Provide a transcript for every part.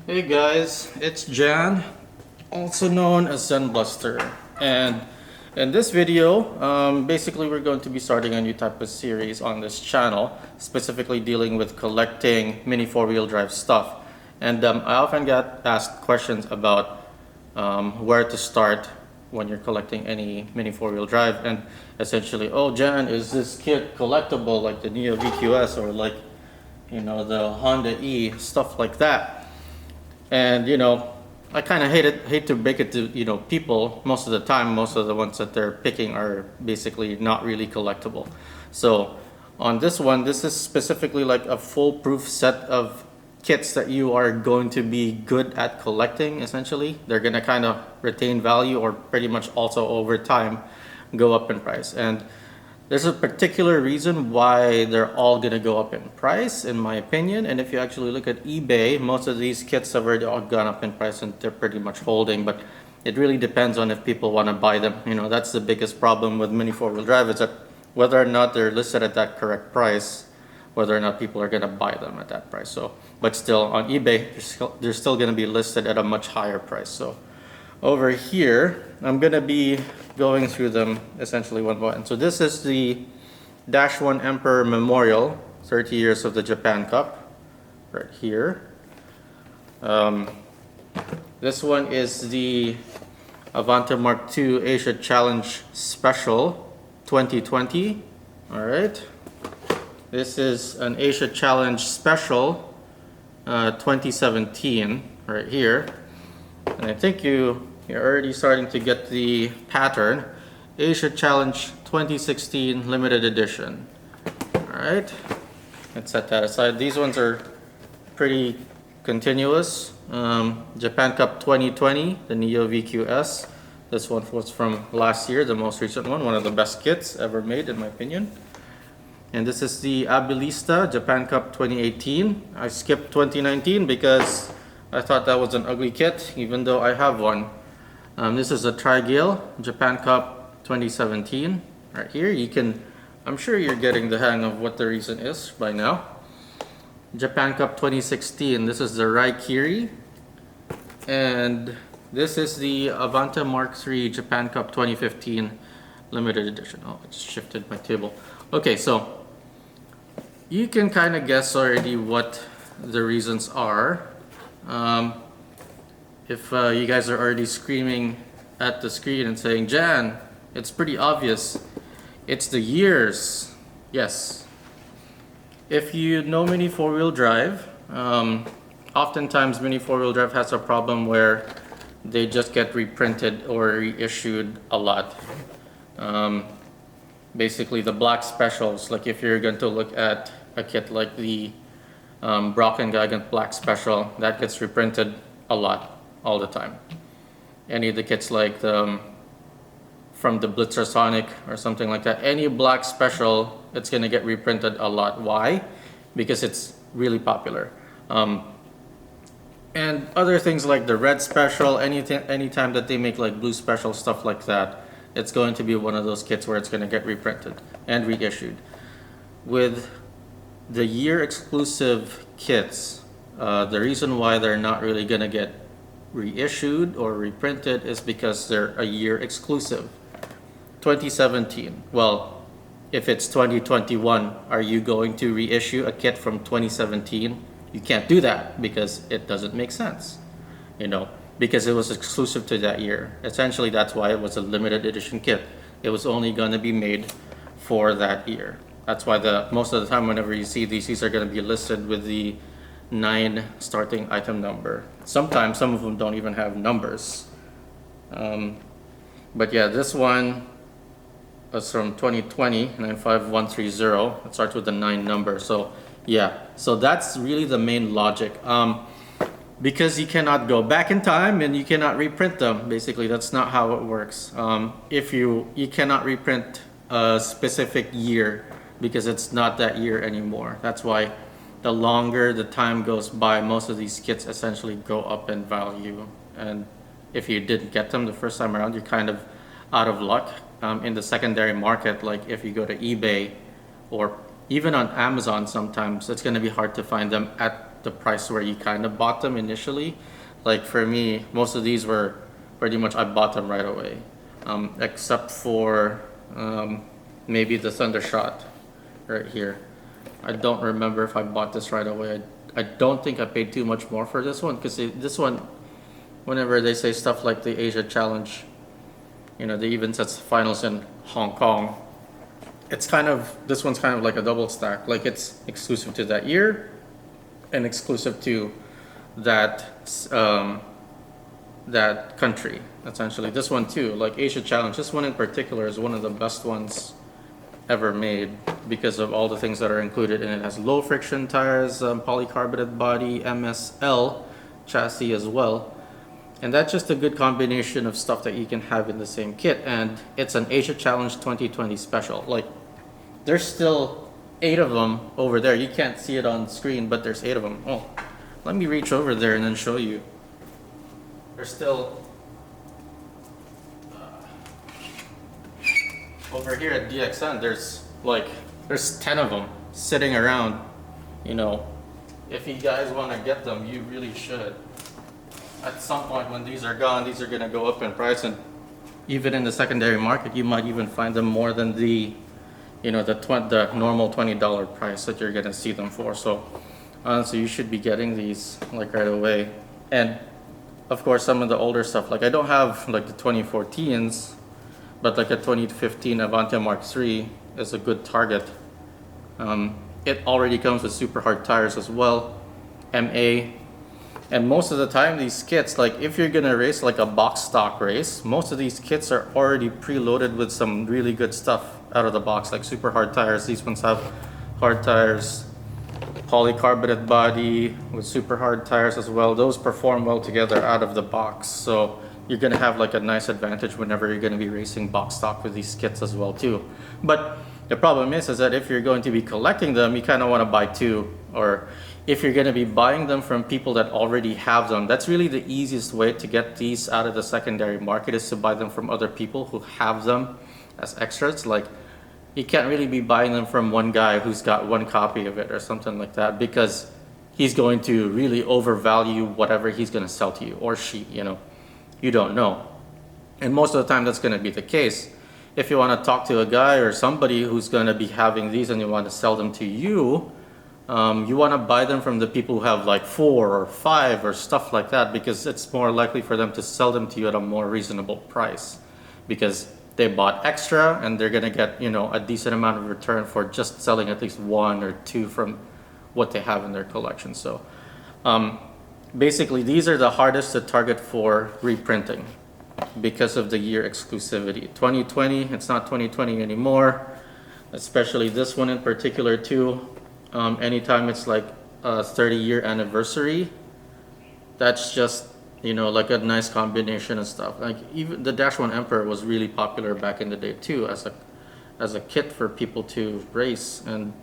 Hey guys, it's Jan, also known as Zenbluster, and in this video, basically we're going to be starting a new type of series on this channel, specifically dealing with collecting mini four-wheel drive stuff. And I often get asked questions about where to start when you're collecting any mini four-wheel drive, and essentially, oh Jan, is this kit collectible like the Neo VQS or like, you know, the Honda E, stuff like that. And I kind of hate to break it to people. Most of the time, most of the ones that they're picking are basically not really collectible. So on this one, this is specifically like a foolproof set of kits that you are going to be good at collecting. Essentially, they're gonna kind of retain value or pretty much also over time go up in price. And there's a particular reason why they're all gonna go up in price, in my opinion. And if you actually look at eBay, most of these kits have already all gone up in price and they're pretty much holding. But it really depends on if people want to buy them. That's the biggest problem with mini four-wheel drive, is that whether or not they're listed at that correct price, whether or not people are gonna buy them at that price. So, but still on eBay, they're still gonna be listed at a much higher price. So over here, I'm gonna be going through them essentially one by one. So this is the Dash 1 Emperor Memorial, 30 years of the Japan Cup, right here. This one is the Avante Mark II Asia Challenge Special 2020. All right. This is an Asia Challenge Special 2017 right here. And I think you're already starting to get the pattern. Asia Challenge 2016 limited edition. Alright, let's set that aside. These ones are pretty continuous. Japan Cup 2020, the Neo VQS. This one was from last year, the most recent one of the best kits ever made in my opinion. And this is the Abilista Japan Cup 2018. I skipped 2019 because I thought that was an ugly kit, even though I have one. This is a Trigale Japan Cup 2017. Right here, I'm sure you're getting the hang of what the reason is by now. Japan Cup 2016, this is the Raikiri. And this is the Avante Mark III Japan Cup 2015 limited edition. Oh, it shifted my table. Okay, so you can kind of guess already what the reasons are. If you guys are already screaming at the screen and saying, Jan, it's pretty obvious, it's the years. Yes. If you know mini four-wheel drive, oftentimes mini four-wheel drive has a problem where they just get reprinted or reissued a lot. Basically the black specials, like if you're going to look at a kit like the Brock and Gigant Black Special, that gets reprinted a lot, all the time. Any of the kits like from the Blitzer Sonic or something like that, any black special, it's gonna get reprinted a lot. Why? Because it's really popular. And other things like the red special, anytime that they make like blue special, stuff like that, it's going to be one of those kits where it's gonna get reprinted and reissued. With the year exclusive kits, the reason why they're not really gonna get reissued or reprinted is because they're a year exclusive. 2017. Well, if it's 2021, are you going to reissue a kit from 2017? You can't do that because it doesn't make sense, because it was exclusive to that year. Essentially, that's why it was a limited edition kit. It was only going to be made for that year. That's why most of the time whenever you see these are going to be listed with the 9 starting item number. Sometimes some of them don't even have numbers. But yeah, this one was from 2020, 95130. It starts with the 9 number. So yeah, so that's really the main logic. Because you cannot go back in time and you cannot reprint them. Basically, that's not how it works. If you cannot reprint a specific year because it's not that year anymore. That's why the longer the time goes by, most of these kits essentially go up in value. And if you didn't get them the first time around, you're kind of out of luck. In the secondary market, like if you go to eBay or even on Amazon, sometimes it's going to be hard to find them at the price where you kind of bought them initially. Like for me, most of these were pretty much I bought them right away, except for maybe the Thundershot right here. I don't remember if I bought this right away. I don't think I paid too much more for this one, because this one, whenever they say stuff like the Asia Challenge, you know, they even set finals in Hong Kong. It's kind of, this one's kind of like a double stack. Like it's exclusive to that year and exclusive to that that country, essentially. This one too, like Asia Challenge, this one in particular is one of the best ones ever made because of all the things that are included in it. It has low friction tires, polycarbonate body, MSL chassis as well, and that's just a good combination of stuff that you can have in the same kit. And it's an Asia Challenge 2020 special. Like there's still 8 of them over there. You can't see it on screen, but there's 8 of them. Oh, let me reach over there and then show you. There's still over here at DXN, there's 10 of them sitting around. You know, if you guys want to get them, you really should. At some point when these are gone, these are going to go up in price, and even in the secondary market, you might even find them more than the, you know, the normal $20 price that you're going to see them for. So honestly, you should be getting these like right away. And of course, some of the older stuff, like I don't have like the 2014s, but like a 2015 Avantia Mark III is a good target. It already comes with super hard tires as well, MA. And most of the time these kits, like if you're gonna race like a box stock race, most of these kits are already preloaded with some really good stuff out of the box, like super hard tires. These ones have hard tires, polycarbonate body with super hard tires as well. Those perform well together out of the box. So you're gonna have like a nice advantage whenever you're gonna be racing box stock with these kits as well too. But the problem is that if you're going to be collecting them, you kind of want to buy 2, or if you're going to be buying them from people that already have them, that's really the easiest way to get these out of the secondary market, is to buy them from other people who have them as extras. Like you can't really be buying them from one guy who's got 1 copy of it or something like that, because he's going to really overvalue whatever he's going to sell to you, or she, you know, you don't know. And most of the time that's going to be the case. If you want to talk to a guy or somebody who's going to be having these and you want to sell them to you, you want to buy them from the people who have like 4 or 5 or stuff like that, because it's more likely for them to sell them to you at a more reasonable price, because they bought extra and they're going to get, you know, a decent amount of return for just selling at least 1 or 2 from what they have in their collection. So basically these are the hardest to target for reprinting because of the year exclusivity. 2020, it's not 2020 anymore, especially this one in particular too. Anytime it's like a 30-year anniversary, that's just, you know, like a nice combination of stuff. Like even the Dash 1 Emperor was really popular back in the day too, as a kit for people to race. And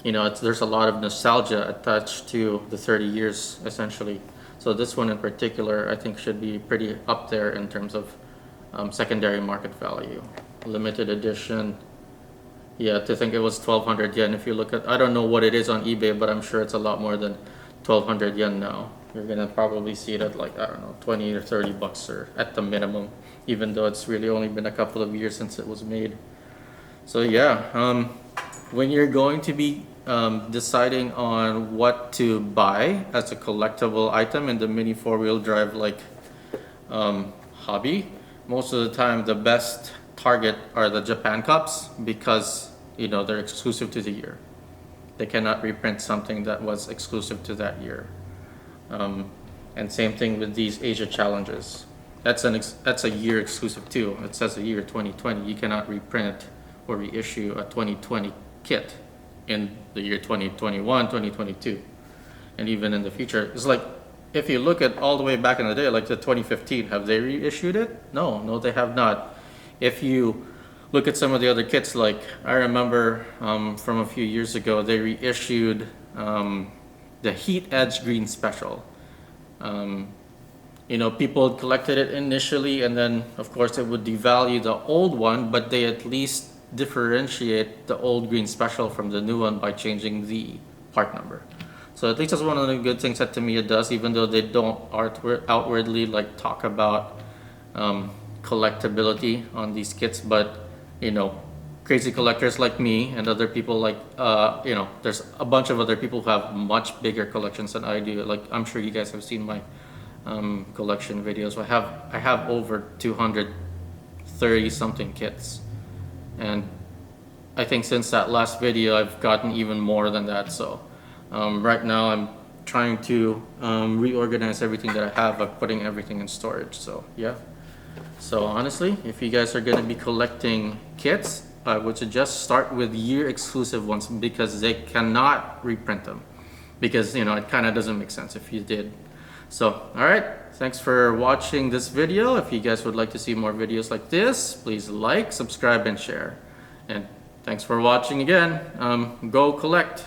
you know, there's a lot of nostalgia attached to the 30 years essentially. So this one in particular, I think, should be pretty up there in terms of secondary market value. Limited edition. Yeah, to think it was 1,200 yen. If you look at, I don't know what it is on eBay, but I'm sure it's a lot more than 1,200 yen now. You're gonna probably see it at like, I don't know, 20 or 30 bucks or at the minimum, even though it's really only been a couple of years since it was made. So yeah, when you're going to be deciding on what to buy as a collectible item in the mini 4-wheel drive like hobby, most of the time the best target are the Japan Cups, because you know they're exclusive to the year. They cannot reprint something that was exclusive to that year. And same thing with these Asia Challenges. That's a year exclusive too. It says a year 2020. You cannot reprint or reissue a 2020 kit in the year 2021, 2022, and even in the future. It's like, if you look at all the way back in the day, like the 2015, have they reissued it? No, they have not. If you look at some of the other kits, like I remember from a few years ago, they reissued the Heat Edge Green Special. You know, people collected it initially, and then of course it would devalue the old one, but they at least differentiate the old Green Special from the new one by changing the part number. So at least that's one of the good things that Tamiya does, even though they don't outwardly like talk about collectability on these kits. But you know, crazy collectors like me and other people like you know, there's a bunch of other people who have much bigger collections than I do. Like I'm sure you guys have seen my collection videos. I have over 230 something kits, and I think since that last video I've gotten even more than that. So right now I'm trying to reorganize everything that I have by putting everything in storage. So yeah. So honestly, if you guys are going to be collecting kits, I would suggest start with year exclusive ones, because they cannot reprint them, because you know it kind of doesn't make sense if you did. So alright, thanks for watching this video. If you guys would like to see more videos like this, please like, subscribe, and share. And thanks for watching again. Go collect.